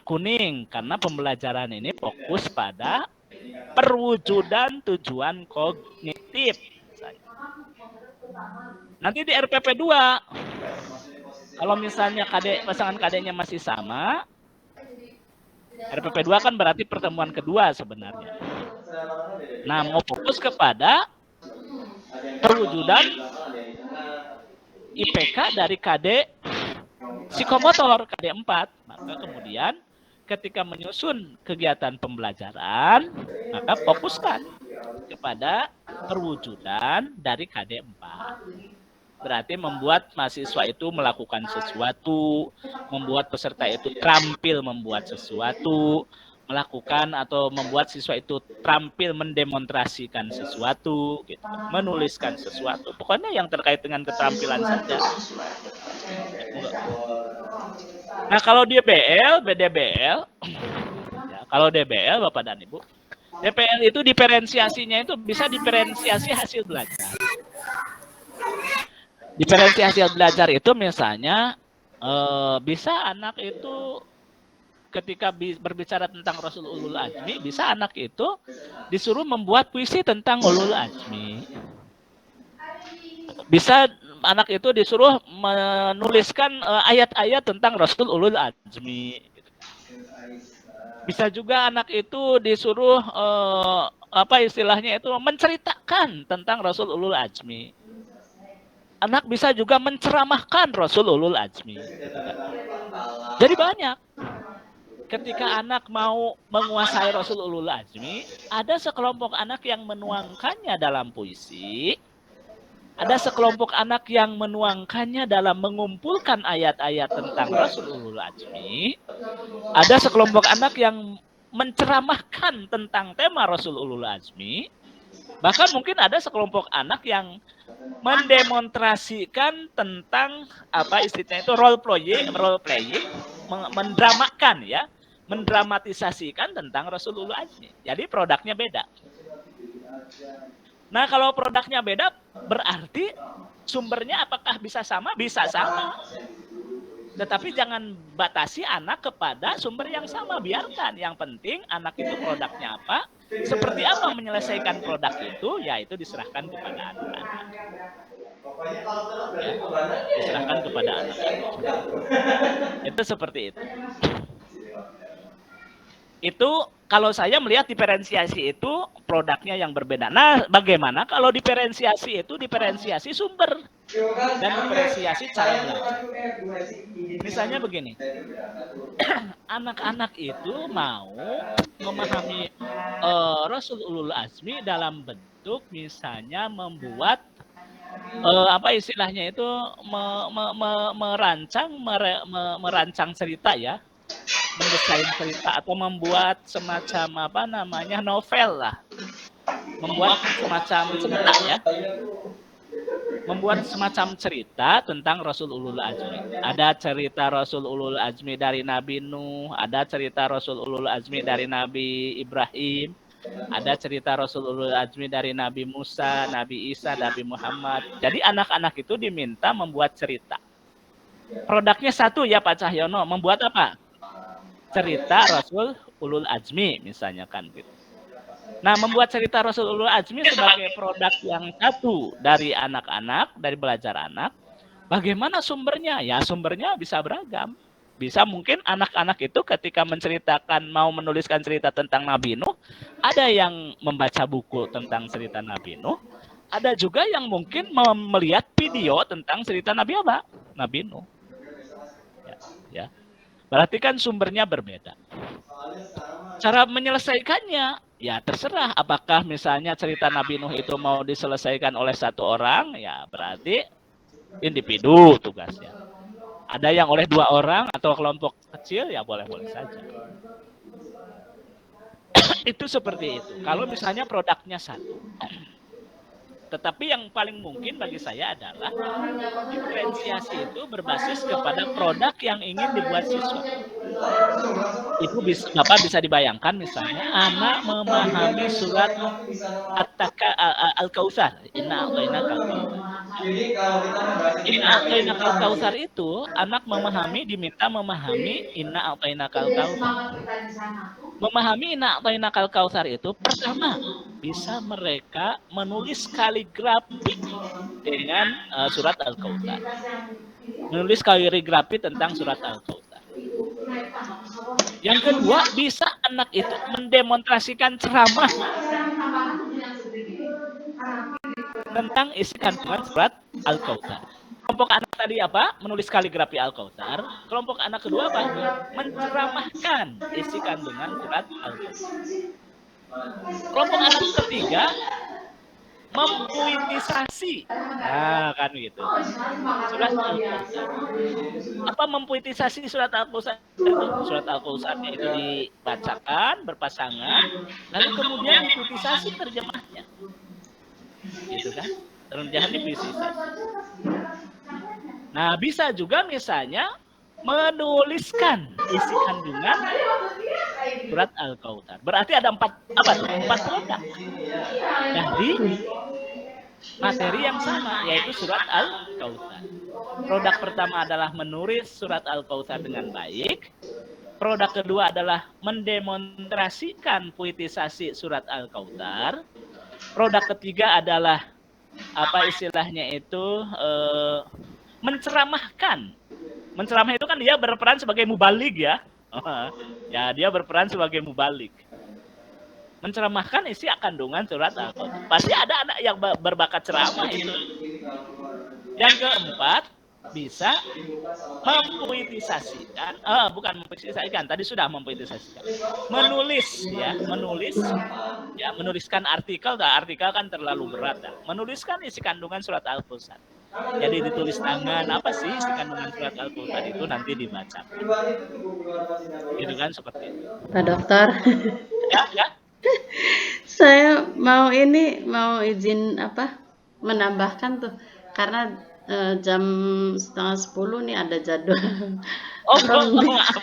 kuning karena pembelajaran ini fokus pada perwujudan tujuan kognitif. Nanti di RPP 2, kalau misalnya pasangan KD-nya masih sama, RPP 2 kan berarti pertemuan kedua sebenarnya. Nah, mau fokus kepada perwujudan IPK dari KD psikomotor, KD 4. Maka kemudian ketika menyusun kegiatan pembelajaran, maka fokuskan kepada perwujudan dari KD 4. Berarti membuat mahasiswa itu melakukan sesuatu, membuat peserta itu terampil membuat sesuatu, melakukan atau membuat siswa itu terampil mendemonstrasikan sesuatu, gitu, menuliskan sesuatu. Pokoknya yang terkait dengan keterampilan saja. Nah, kalau di BDBL, ya, kalau DBL Bapak dan Ibu, DPL itu diferensiasinya itu bisa diferensiasi hasil belajar. Diferensiasi hasil belajar itu misalnya bisa anak itu ketika berbicara tentang Rasul Ulul Azmi, bisa anak itu disuruh membuat puisi tentang Ulul Azmi. Bisa anak itu disuruh menuliskan ayat-ayat tentang Rasul Ulul Azmi. Bisa juga anak itu disuruh apa istilahnya itu menceritakan tentang Rasul Ulul Azmi. Anak bisa juga menceramahkan Rasul Ulul Azmi. Jadi banyak. Ketika anak mau menguasai Rasul Ulul Azmi, ada sekelompok anak yang menuangkannya dalam puisi, ada sekelompok anak yang menuangkannya dalam mengumpulkan ayat-ayat tentang Rasul Ulul Azmi, ada sekelompok anak yang menceramahkan tentang tema Rasul Ulul Azmi, bahkan mungkin ada sekelompok anak yang mendemonstrasikan tentang apa istilahnya itu role playing, mendramakan ya, mendramatisasikan tentang Rasul Ulul Azmi. Jadi produknya beda. Nah, kalau produknya beda berarti sumbernya apakah bisa sama? Bisa sama. Tetapi jangan batasi anak kepada sumber yang sama, biarkan. Yang penting anak itu produknya apa, seperti apa menyelesaikan produk itu, ya itu diserahkan kepada anak-anak. Ya, diserahkan kepada anak-anak. Itu seperti itu. Itu kalau saya melihat diferensiasi itu produknya yang berbeda. Nah, bagaimana kalau diferensiasi itu diferensiasi sumber dan diferensiasi cara belajar. Misalnya begini, anak-anak itu mau memahami Rasul Ulul Azmi dalam bentuk misalnya membuat apa istilahnya itu merancang cerita ya, mendesain cerita atau membuat semacam apa namanya novel lah, membuat semacam cerita ya, membuat semacam cerita tentang Rasul Ulul Azmi. Ada cerita Rasul Ulul Azmi dari Nabi Nuh, ada cerita Rasul Ulul Azmi dari Nabi Ibrahim, ada cerita Rasul Ulul Azmi dari Nabi Musa, Nabi Isa, Nabi Muhammad. Jadi anak-anak itu diminta membuat cerita. Produknya satu ya Pak Cahyono, membuat apa? Cerita Rasul Ulul Azmi misalnya kan gitu. Nah, membuat cerita Rasul Ulul Azmi sebagai produk yang satu dari anak-anak, dari belajar anak. Bagaimana sumbernya? Ya sumbernya bisa beragam. Bisa mungkin anak-anak itu ketika menceritakan, mau menuliskan cerita tentang Nabi Nuh, ada yang membaca buku tentang cerita Nabi Nuh, ada juga yang mungkin melihat video tentang cerita Nabi apa? Nabi Nuh. Ya. Berarti kan sumbernya berbeda. Cara menyelesaikannya, ya terserah. Apakah misalnya cerita Nabi Nuh itu mau diselesaikan oleh satu orang, ya berarti individu tugasnya. Ada yang oleh 2 orang atau kelompok kecil, ya boleh-boleh saja. Itu seperti itu. Kalau misalnya produknya satu. Tetapi yang paling mungkin bagi saya adalah diferensiasi itu berbasis kepada produk yang ingin dibuat siswa. Itu Bapak bisa dibayangkan misalnya anak memahami surat Al-Kautsar, Inna a'tainaka. Inna a'tainakal kautsar itu anak memahami, diminta memahami inna a'tainakal kautsar. Memahami inna a'tainakal kautsar itu pertama bisa mereka menulis kaligrafi dengan surat Al-Kautsar. Menulis kaligrafi tentang surat Al-Kautsar. Yang kedua, bisa anak itu mendemonstrasikan ceramah tentang isi kandungan surat Al-Kautsar. Kelompok anak tadi apa? Menulis kaligrafi Al-Kautsar. Kelompok anak kedua apa? Menceramahkan isi kandungan surat Al-Kautsar. Kelompok anak ketiga mempuitisasi. Nah, kan gitu. Surat Al-Kautsar. Apa mempuitisasi surat Al-Kautsar? Surat Al-Kautsarnya itu dibacakan berpasangan, lalu kemudian dipuitisasi terjemahnya. Gitu kan? Terjemahan dipuitisasi. Nah, bisa juga misalnya menuliskan isi kandungan surat Al-Kautsar. Berarti ada empat produk dari materi yang sama, yaitu surat Al-Kautsar. Produk pertama adalah menulis surat Al-Kautsar dengan baik. Produk kedua adalah mendemonstrasikan puitisasi surat Al-Kautsar. Produk ketiga adalah apa istilahnya itu menceramahkan. Menceramah itu kan dia berperan sebagai mubalik ya. Ya, dia berperan sebagai mubalik. Menceramahkan isi kandungan surat Al-Kautsar. Pasti ada anak yang berbakat ceramah itu. Yang keempat, bisa mempuitisasikan, bukan mempuitisasikan, tadi sudah mempuitisasikan. Menuliskan artikel, artikel kan terlalu berat. Menuliskan isi kandungan surat Al-Kautsar. Jadi ditulis tangan, apa sih isi kandungan surat Al-Kautsar itu nanti dibaca. Gitu kan, seperti itu. Pak Dokter. Ya. Saya mau izin menambahkan tuh, karena jam 9:30 nih ada jadwal. Maaf.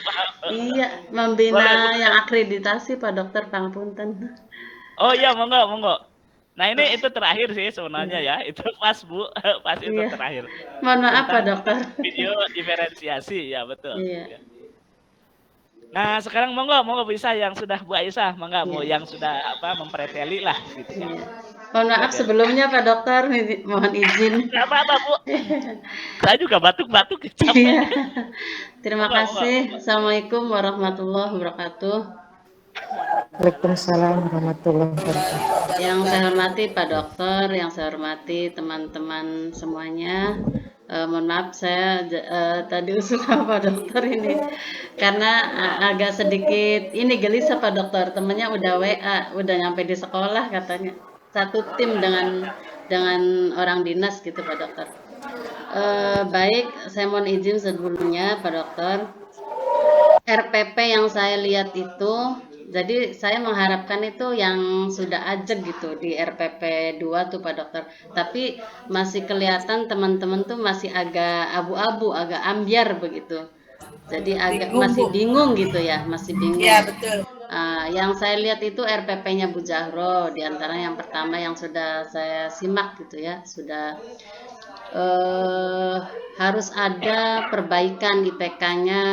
Iya, membina yang akreditasi Pak Dokter, pangapunten. Oh iya, monggo. Nah, ini itu terakhir sih sebenarnya ya. Itu pas Bu, pas itu terakhir. Mohon maaf Pak Dokter. Video diferensiasi ya, betul. Iya. Nah, sekarang monggo bisa yang sudah Bu Aisyah, mau yang sudah mempreteli lah gitu ya. Mohon maaf sebelumnya Pak Dokter, mohon izin. Enggak apa-apa, Bu. Saya juga batuk-batuk capek. Iya. Terima kasih. Assalamualaikum warahmatullahi wabarakatuh. Waalaikumsalam warahmatullahi wabarakatuh. Yang saya hormati Pak Dokter, yang saya hormati teman-teman semuanya. Mohon maaf saya tadi usul Pak Dokter ini karena agak sedikit gelisah Pak Dokter. Temennya udah WA, udah nyampe di sekolah katanya. Satu tim dengan orang dinas gitu Pak Dokter. Baik, saya mohon izin sebelumnya Pak Dokter. RPP yang saya lihat itu, jadi saya mengharapkan itu yang sudah ajak gitu di RPP 2 tuh Pak Dokter. Tapi masih kelihatan teman-teman tuh masih agak abu-abu, agak ambiar begitu. Jadi agak masih bingung gitu ya, masih bingung. Iya, betul. Yang saya lihat itu RPP-nya Bu Zahro, diantara yang pertama yang sudah saya simak gitu ya, sudah harus ada perbaikan IPK-nya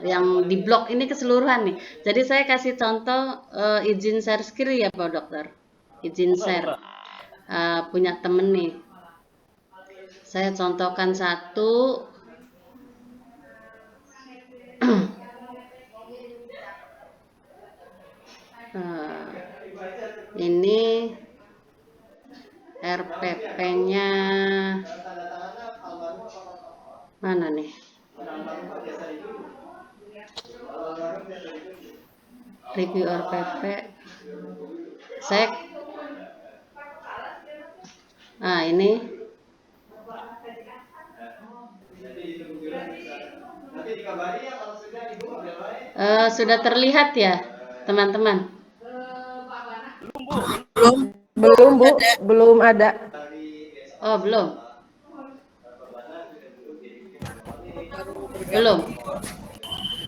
yang di blok ini keseluruhan nih. Jadi saya kasih contoh, izin share screen ya Pak Dokter, izin share. Punya temen nih, saya contohkan satu. Ini RPP-nya mana nih? Review RPP. Ini. Sudah terlihat ya, teman-teman? Belum Bu, belum ada. Oh, belum.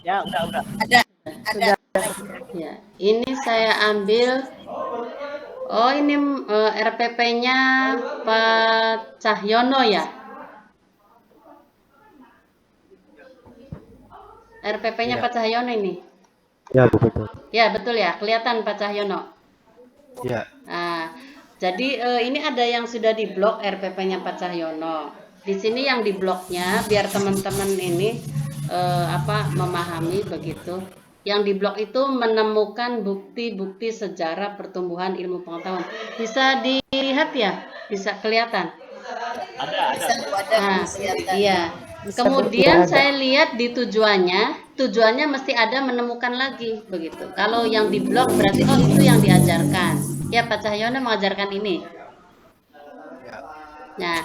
Ya, udah. Ada. Ya, ini saya ambil Oh, ini RPP-nya Pak Cahyono ya? RPP-nya Iya. Pak Cahyono ini? Ya, betul. Ya, betul ya. Kelihatan Pak Cahyono. Ya. Nah, jadi ini ada yang sudah diblok RPP-nya Pak Cahyono. Di sini yang dibloknya biar teman-teman ini memahami begitu. Yang diblok itu menemukan bukti-bukti sejarah pertumbuhan ilmu pengetahuan. Bisa dilihat ya? Bisa kelihatan? Ada. Nah, iya. Bisa Kemudian ada. saya lihat di tujuannya mesti ada menemukan lagi begitu. Kalau yang diblok berarti oh itu yang diajarkan. Ya Pak Cahyono mengajarkan ini. Ya. Nah,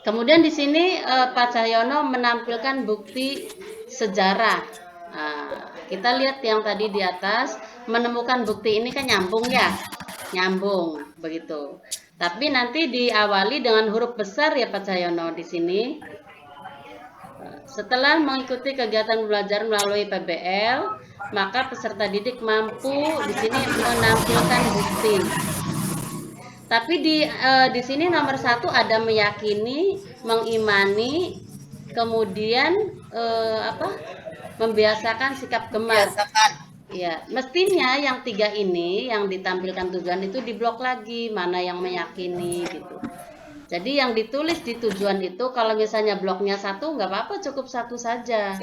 kemudian di sini Pak Cahyono menampilkan bukti sejarah. Nah, kita lihat yang tadi di atas menemukan bukti ini kan nyambung ya, nyambung begitu. Tapi nanti diawali dengan huruf besar ya Pak Cahyono di sini. Setelah mengikuti kegiatan belajar melalui PBL, maka peserta didik mampu di sini menampilkan bukti. Tapi di sini nomor 1 ada meyakini, mengimani, kemudian membiasakan sikap gemar. Ya, mestinya yang 3 ini yang ditampilkan tujuan itu diblok lagi, mana yang meyakini gitu. Jadi yang ditulis di tujuan itu kalau misalnya bloknya 1 nggak apa-apa, cukup 1 saja.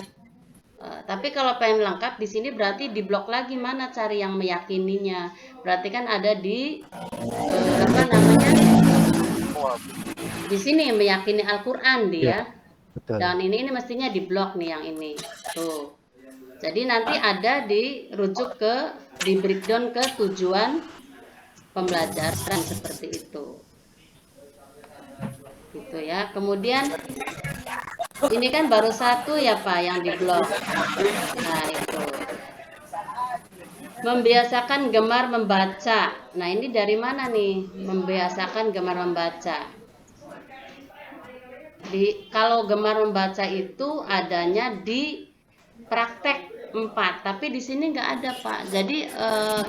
Tapi kalau pengen lengkap di sini berarti diblok lagi mana cari yang meyakininya. Berarti kan ada di di sini meyakini Al-Qur'an dia. Betul. Dan ini mestinya diblok nih yang ini. Tuh. Jadi nanti ada di breakdown ke tujuan pembelajaran seperti itu. Gitu ya. Kemudian ini kan baru 1 ya Pak yang diblok. Nah, itu. Membiasakan gemar membaca. Nah, ini dari mana nih? Membiasakan gemar membaca. Kalau gemar membaca itu adanya di praktek 4, tapi di sini nggak ada Pak. Jadi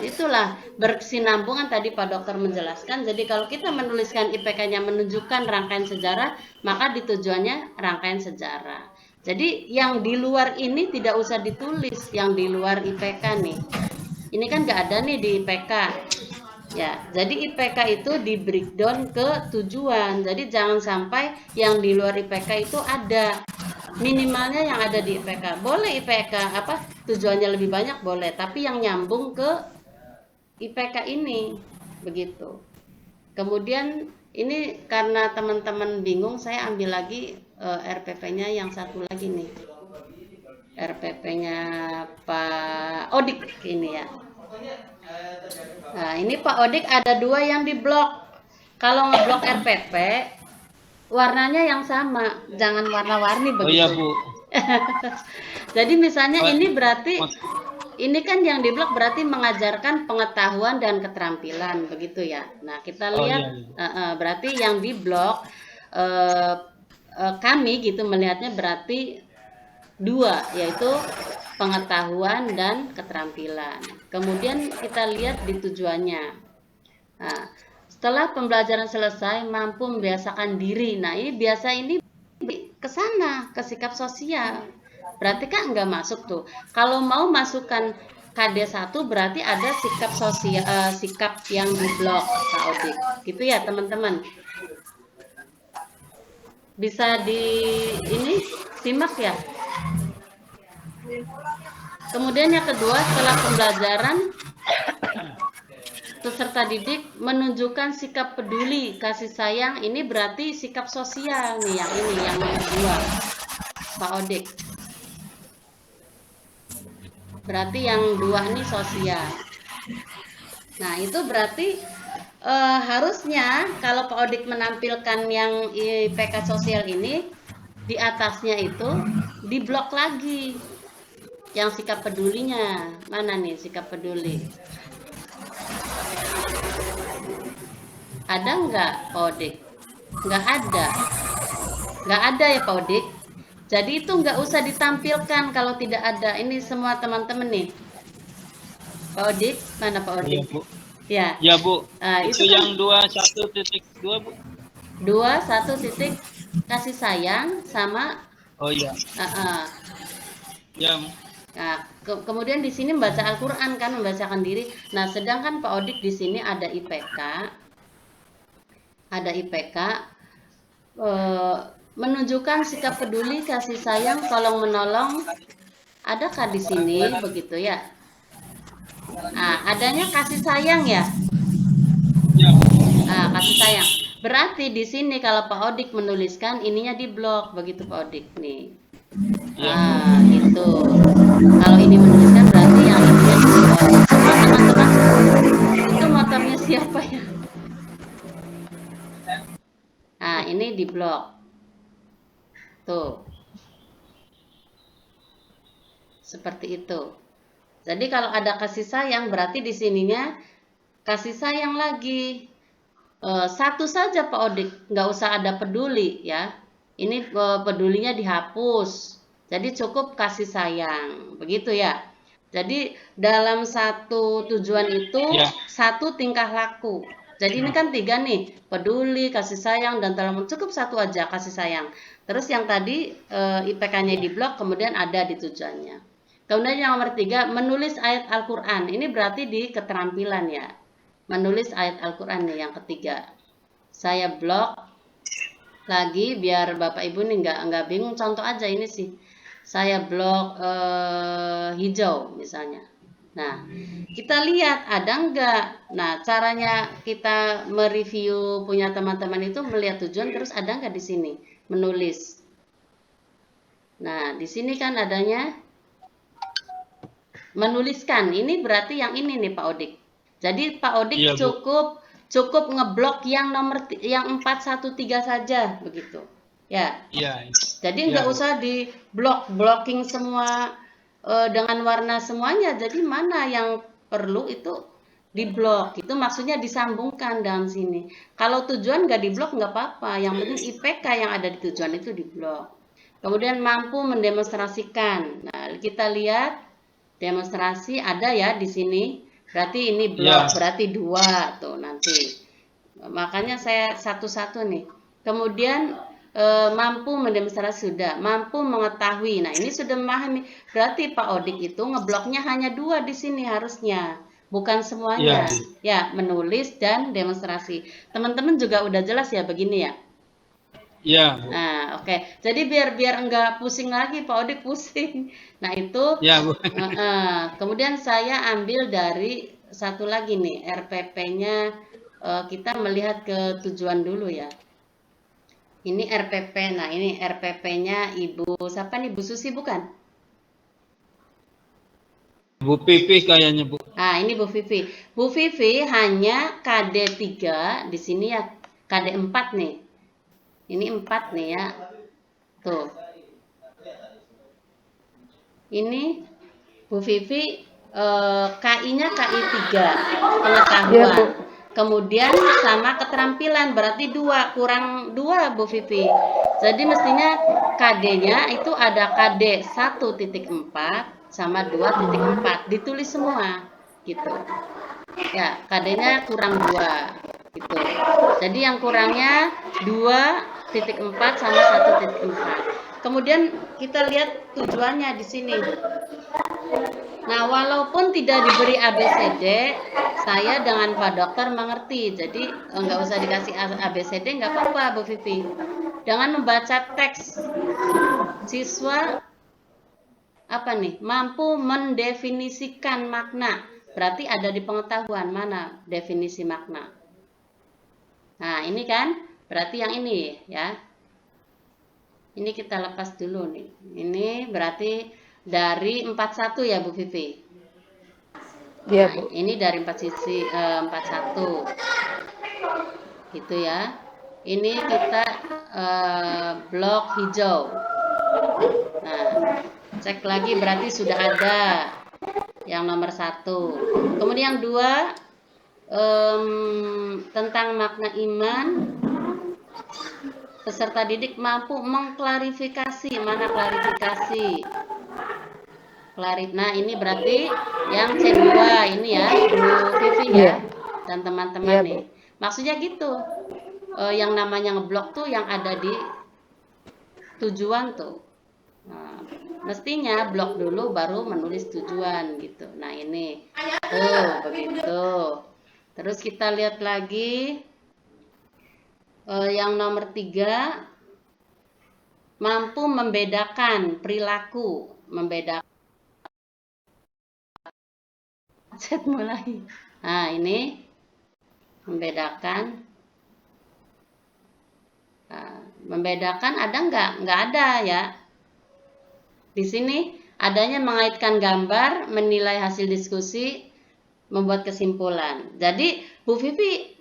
itulah berkesinambungan tadi Pak Dokter menjelaskan. Jadi kalau kita menuliskan IPK-nya menunjukkan rangkaian sejarah, maka di tujuannya rangkaian sejarah. Jadi yang di luar ini tidak usah ditulis, yang di luar IPK nih. Ini kan nggak ada nih di IPK. Ya, jadi IPK itu di breakdown ke tujuan. Jadi jangan sampai yang di luar IPK itu ada. Minimalnya yang ada di IPK. Boleh IPK tujuannya lebih banyak boleh, tapi yang nyambung ke IPK ini begitu. Kemudian ini karena teman-teman bingung, saya ambil lagi RPP-nya yang 1 lagi nih. RPP-nya Pak Odik ini ya. Nah, ini Pak Odik ada 2 yang diblok. Kalau ngeblok RPP warnanya yang sama, jangan warna-warni begitu. Oh iya Bu. Jadi misalnya ini berarti ini kan yang diblok berarti mengajarkan pengetahuan dan keterampilan begitu ya. Nah, kita lihat berarti yang diblok kami gitu melihatnya berarti 2, yaitu pengetahuan dan keterampilan. Kemudian kita lihat di tujuannya. Nah, setelah pembelajaran selesai mampu membiasakan diri. Nah, ini biasa ini ke sana, ke sikap sosial. Berarti kan nggak masuk tuh. Kalau mau masukkan KD1 berarti ada sikap sosial, sikap yang diblok Pak Odik. Gitu ya teman-teman. Bisa ini simak ya. Kemudian yang kedua, setelah pembelajaran peserta didik menunjukkan sikap peduli, kasih sayang. Ini berarti sikap sosial nih yang ini, yang kedua Pak Odik. Berarti yang 2 ini sosial. Nah, itu berarti harusnya kalau Pak Odik menampilkan yang IPK sosial ini, di atasnya itu diblok lagi yang sikap pedulinya. Mana nih sikap peduli? Ada nggak Pak Odik? Nggak ada. Nggak ada ya Pak Odik. Jadi itu nggak usah ditampilkan kalau tidak ada. Ini semua teman-teman nih. Pak Odik, mana Pak Odik? Iya Bu. Ya, Ya Bu, itu itu kan yang 21.2 Bu. 1 titik kasih sayang sama Oh iya, uh, ya. nah, kemudian di sini membaca Al-Quran kan, membacakan diri. Nah, sedangkan Pak Odik di sini ada IPK eh, menunjukkan sikap peduli, kasih sayang, tolong menolong. Adakah di sini begitu ya? Nah, adanya kasih sayang ya. Ya. Nah, kasih sayang. Berarti di sini kalau Pak Odik menuliskan ininya di blok, begitu Pak Odik nih. Ya. Ah, gitu. Kalau ini menuliskan berarti yang ininya di blok. Semua teman-teman, itu motornya siapa ya? Nah, ini di blok. Tuh, seperti itu. Jadi kalau ada kasih sayang berarti di sininya kasih sayang lagi. Satu saja Pak Odik, nggak usah ada peduli ya. Ini pedulinya dihapus. Jadi cukup kasih sayang, begitu ya. Jadi dalam satu tujuan itu Ya. satu tingkah laku. Jadi ini kan 3 nih, peduli, kasih sayang, dan dalam cukup satu aja kasih sayang. Terus yang tadi IPK-nya di blok, kemudian ada di tujuannya. Kemudian yang nomor 3, menulis ayat Al-Quran. Ini berarti di keterampilan ya. Menulis ayat Al-Quran nih yang ketiga. Saya blok lagi biar Bapak Ibu nih nggak bingung. Contoh aja ini sih. Saya blok hijau misalnya. Nah, kita lihat ada nggak. Nah, caranya kita mereview punya teman-teman itu melihat tujuan terus ada nggak di sini menulis. Nah, di sini kan adanya menuliskan. Ini berarti yang ini nih Pak Odik. Jadi Pak Odik Iya, Bu. cukup ngeblok yang yang 413 saja begitu. Ya. Iya. Jadi Iya, nggak Bu. usah di blocking semua dengan warna semuanya. Jadi mana yang perlu itu di blok. Itu maksudnya disambungkan dalam sini. Kalau tujuan nggak di blok nggak apa-apa. Yang penting IPK yang ada di tujuan itu di blok. Kemudian mampu mendemonstrasikan. Nah, kita lihat demonstrasi ada ya di sini. Berarti ini blok, Ya. berarti 2 tuh nanti. Makanya saya satu-satu nih. Kemudian mampu mendemonstrasi sudah, mampu mengetahui. Nah, ini sudah memahami. Berarti Pak Odik itu ngebloknya hanya 2 di sini harusnya, bukan semuanya. Ya, menulis dan demonstrasi. Teman-teman juga udah jelas ya begini ya. Ya, Bu. Nah, oke. Jadi biar enggak pusing lagi, Pak Odik pusing. Nah, itu Ya, Bu. kemudian saya ambil dari satu lagi nih, RPP-nya kita melihat ke tujuan dulu ya. Ini RPP. Nah, ini RPP-nya Ibu siapa nih? Bu Susi bukan? Bu Pipi kayaknya, Bu. Nah, ini Bu Vivi. Bu Vivi hanya KD 3 di sini ya. KD 4 nih. Ini 4 nih ya. Tuh. Ini Bu Vivi KI-nya KI 3 pengetahuan. Iya, Bu. Kemudian sama keterampilan berarti 2 kurang 2 Bu Vivi. Jadi mestinya KD-nya itu ada KD 1.4 sama 2.4 ditulis semua gitu. Ya, KD-nya kurang 2 gitu. Jadi yang kurangnya 2.4 sama 1.4. Kemudian kita lihat tujuannya di sini. Nah, walaupun tidak diberi ABCD, saya dengan Pak Dokter mengerti. Jadi nggak usah dikasih ABCD, nggak apa-apa Bu Vivi. Dengan membaca teks, siswa apa nih mampu mendefinisikan makna. Berarti ada di pengetahuan mana definisi makna. Nah, ini kan berarti yang ini ya. Ini kita lepas dulu nih. Ini berarti dari 41 ya Bu Vivi. Iya, Nah, Bu. ini dari 41. Gitu ya. Ini kita blok hijau. Nah, cek lagi berarti sudah ada yang nomor 1. Kemudian yang 2 tentang makna iman. Peserta didik mampu mengklarifikasi. Mana klarifikasi? Nah, ini berarti yang C2 ini ya, Bu Vivi ya. dan Iya, teman-teman Bu. nih. Maksudnya gitu. Yang namanya ngeblok tuh yang ada di tujuan tuh. Nah, mestinya blok dulu baru menulis tujuan gitu. Nah, ini. Tuh, begitu. Terus kita lihat lagi yang nomor 3, mampu membedakan perilaku, membedakan set mulai. Nah, ini membedakan. Nah, membedakan ada nggak? Nggak ada ya. Di sini adanya mengaitkan gambar, menilai hasil diskusi, membuat kesimpulan. Jadi Bu Vivi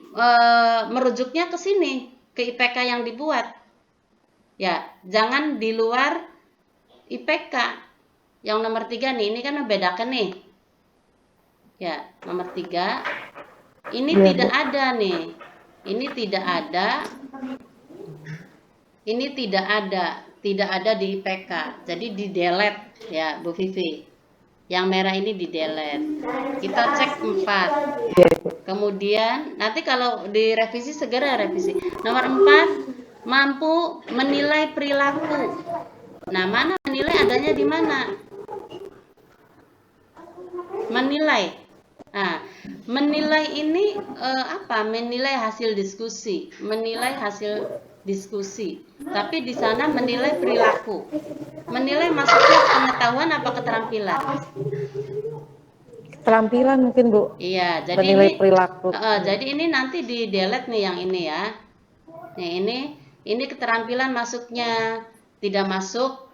merujuknya ke sini, ke IPK yang dibuat. Ya, jangan di luar IPK. Yang nomor 3 nih, ini kan membedakan nih. Ya, nomor 3. Ini Iya, tidak Bu. ada nih. Ini tidak ada. Ini tidak ada di IPK. Jadi di delete ya, Bu Vivi. Yang merah ini di delete. Kita cek 4. Iya, Bu. Kemudian nanti kalau direvisi segera revisi. Nomor 4, mampu menilai perilaku. Nah, mana menilai adanya di mana? Menilai. Nah, menilai ini apa? Menilai hasil diskusi, menilai hasil diskusi. Tapi di sana menilai perilaku. Menilai maksudnya pengetahuan apa keterampilan? Keterampilan mungkin, Bu. Iya, Menilai perilaku. jadi ini nanti di delete nih yang ini ya. Nih ini keterampilan masuknya, tidak masuk.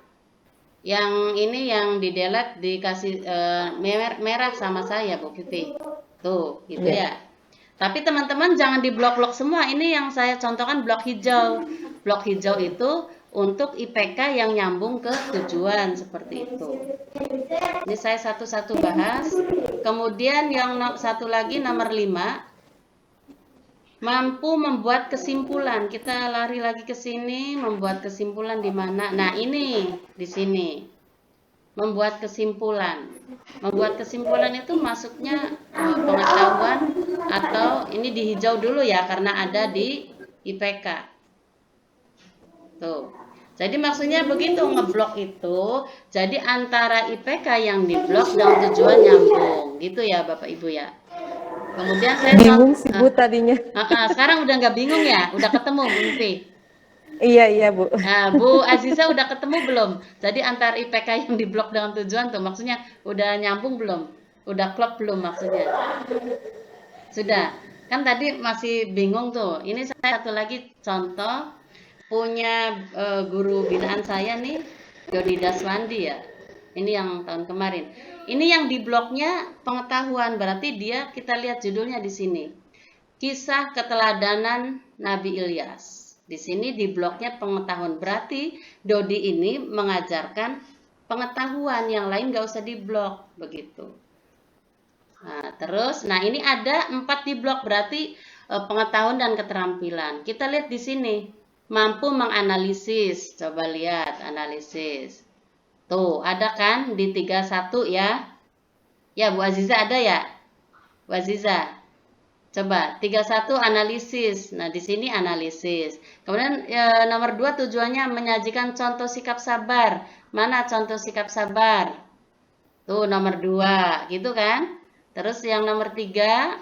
Yang ini yang di delete dikasih merah sama saya Bu Vivi. Tuh, gitu Iya. ya. Tapi teman-teman jangan di blok-blok semua. Ini yang saya contohkan blok hijau. Blok hijau itu untuk IPK yang nyambung ke tujuan seperti itu. Ini saya satu-satu bahas. Kemudian yang satu lagi nomor 5, mampu membuat kesimpulan. Kita lari lagi ke sini, membuat kesimpulan di mana? Nah, ini di sini. Membuat kesimpulan. Membuat kesimpulan itu masuknya pengetahuan atau ini di hijau dulu ya karena ada di IPK. Tuh. Jadi maksudnya begitu ngeblok itu, jadi antara IPK yang diblok dan tujuan nyambung, gitu ya Bapak Ibu ya. Kemudian saya Bingung sih, Bu, tadinya. sekarang udah nggak bingung ya, udah ketemu Bu Vivi. Iya, iya, Bu. Nah, Bu Aziza udah ketemu belum? Jadi antara IPK yang diblok dengan tujuan tuh, maksudnya udah nyambung belum? Udah klop belum maksudnya? Sudah. Kan tadi masih bingung tuh. Ini saya satu lagi contoh punya guru binaan saya nih, Dodi Daswandi ya. Ini yang tahun kemarin. Ini yang di blognya pengetahuan, berarti dia kita lihat judulnya di sini. Kisah keteladanan Nabi Ilyas. Di sini di blognya pengetahuan, berarti Dodi ini mengajarkan pengetahuan, yang lain gak usah di blog begitu. Nah, terus, nah ini ada 4 di blog, berarti pengetahuan dan keterampilan. Kita lihat di sini. Mampu menganalisis, coba lihat analisis. Tuh, ada kan di 31 ya. Ya, Bu Aziza ada ya? Bu Aziza. Coba 31 analisis. Nah, di sini analisis. Kemudian nomor 2 tujuannya menyajikan contoh sikap sabar. Mana contoh sikap sabar? Tuh, nomor 2, gitu kan? Terus yang nomor 3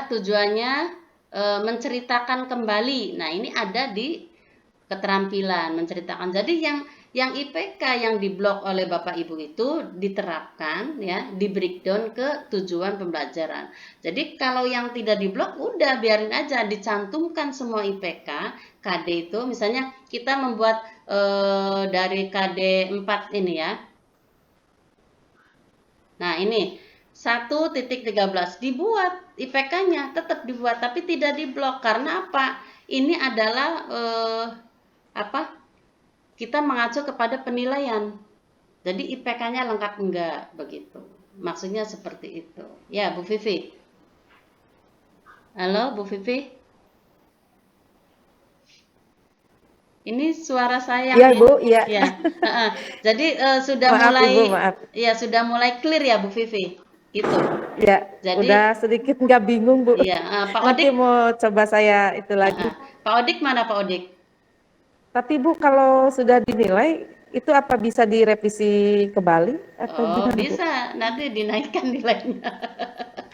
tujuannya menceritakan kembali. Nah, ini ada di keterampilan menceritakan. Jadi yang IPK yang diblok oleh Bapak Ibu itu diterapkan ya, di breakdown ke tujuan pembelajaran. Jadi kalau yang tidak diblok udah biarin aja, dicantumkan semua IPK, KD itu misalnya kita membuat dari KD 4 ini ya. Nah, ini 1.13 dibuat IPK-nya, tetap dibuat tapi tidak diblok. Karena apa? Ini adalah kita mengacu kepada penilaian. Jadi IPK-nya lengkap enggak begitu. Maksudnya seperti itu. Ya, Bu Vivi. Halo, Bu Vivi. Ini suara saya. Iya, Bu, iya. Ya. Jadi sudah Maaf, mulai Ibu, maaf. ya sudah mulai clear ya Bu Vivi. Gitu. Ya, Jadi, udah sedikit nggak bingung, Bu. iya, Pak Nanti Odik, mau coba saya itu lagi. Pak Odik mana Pak Odik? Tapi Bu, kalau sudah dinilai, itu apa bisa direvisi kembali atau Oh, gimana, Bu? bisa, nanti dinaikkan nilainya.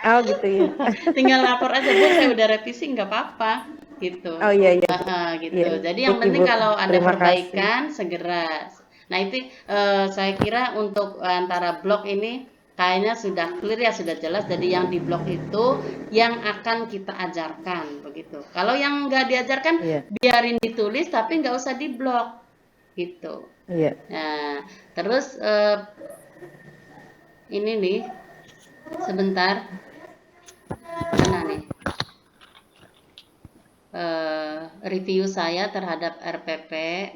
Oh gitu ya. Tinggal lapor aja, Bu, saya udah revisi, nggak apa-apa, gitu. Oh iya iya Bu. Iya, Gitu. Jadi yang baik penting Ibu. kalau ada Terima kasih. perbaikan segera. Nah itu saya kira untuk antara blok ini kayaknya sudah clear ya, sudah jelas. Jadi yang di blok itu yang akan kita ajarkan begitu. Kalau yang nggak diajarkan Iya, biarin ditulis tapi nggak usah di blok gitu. iya. Nah terus ini nih sebentar mana nih review saya terhadap RPP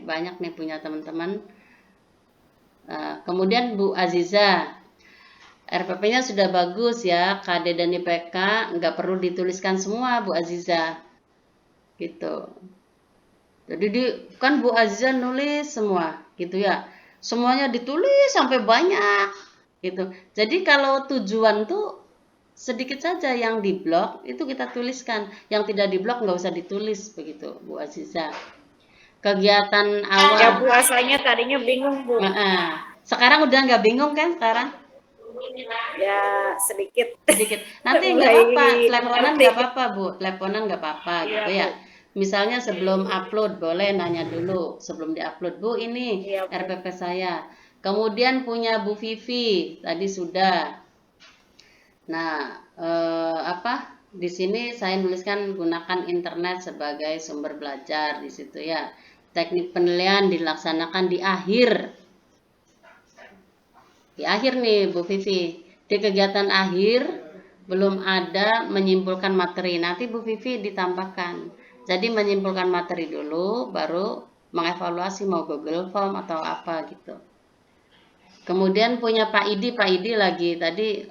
banyak nih punya teman-teman. Kemudian Bu Aziza, RPP-nya sudah bagus ya, KD dan IPK nggak perlu dituliskan semua Bu Aziza, gitu. Jadi kan Bu Aziza nulis semua, gitu ya. Semuanya ditulis sampai banyak, gitu. Jadi kalau tujuan tuh sedikit saja yang di blok itu kita tuliskan, yang tidak di blok nggak usah ditulis, begitu Bu Aziza. Kegiatan Ya awal, puasanya tadinya bingung Bu, sekarang udah nggak bingung kan sekarang? ya sedikit Sedikit. Nanti nggak mulai apa-apa, teleponan mengerti. nggak apa-apa Bu, teleponan nggak apa-apa Iya gitu Bu, ya. Misalnya sebelum upload boleh nanya dulu sebelum diupload, Bu ini iya Bu. RPP saya. Kemudian punya Bu Vivi tadi sudah. Nah, apa? Di sini saya nuliskan gunakan internet sebagai sumber belajar di situ ya. Teknik penilaian dilaksanakan di akhir. Di akhir nih Bu Vivi. Di kegiatan akhir belum ada menyimpulkan materi. Nanti Bu Vivi ditambahkan. Jadi menyimpulkan materi dulu baru mengevaluasi mau Google Form atau apa gitu. Kemudian punya Pak Idi lagi tadi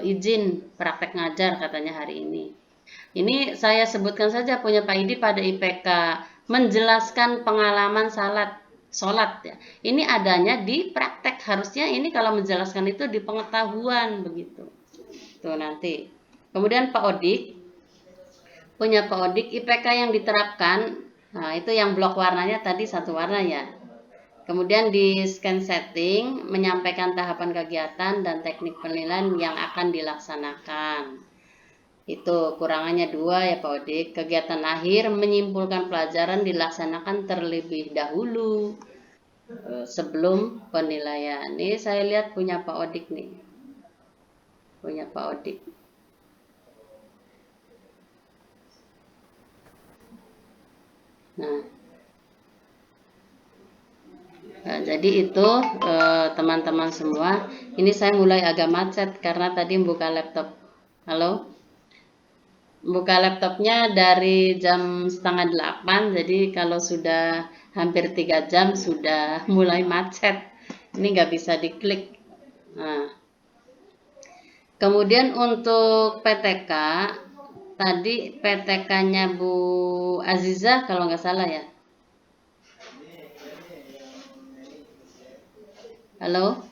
izin praktek ngajar katanya hari ini. Ini saya sebutkan saja punya Pak Idi pada IPK menjelaskan pengalaman sholat ya. Ini adanya di praktek, harusnya ini kalau menjelaskan itu di pengetahuan begitu. Tuh nanti. Kemudian Pak Odik punya Pak Odik IPK yang diterapkan. Nah, itu yang blok warnanya tadi satu warna ya. Kemudian di scan setting, menyampaikan tahapan kegiatan dan teknik penilaian yang akan dilaksanakan. Itu kurangannya 2 ya Pak Odik. Kegiatan akhir menyimpulkan pelajaran dilaksanakan terlebih dahulu sebelum penilaian. Ini saya lihat punya Pak Odik nih. Punya Pak Odik. Nah, jadi itu teman-teman semua. Ini saya mulai agak macet karena tadi buka laptop. Halo? Buka laptopnya dari jam setengah 8, jadi kalau sudah hampir 3 jam sudah mulai macet. Ini nggak bisa diklik. Nah, kemudian untuk PTK, tadi PTK-nya Bu Aziza kalau nggak salah ya. Halo?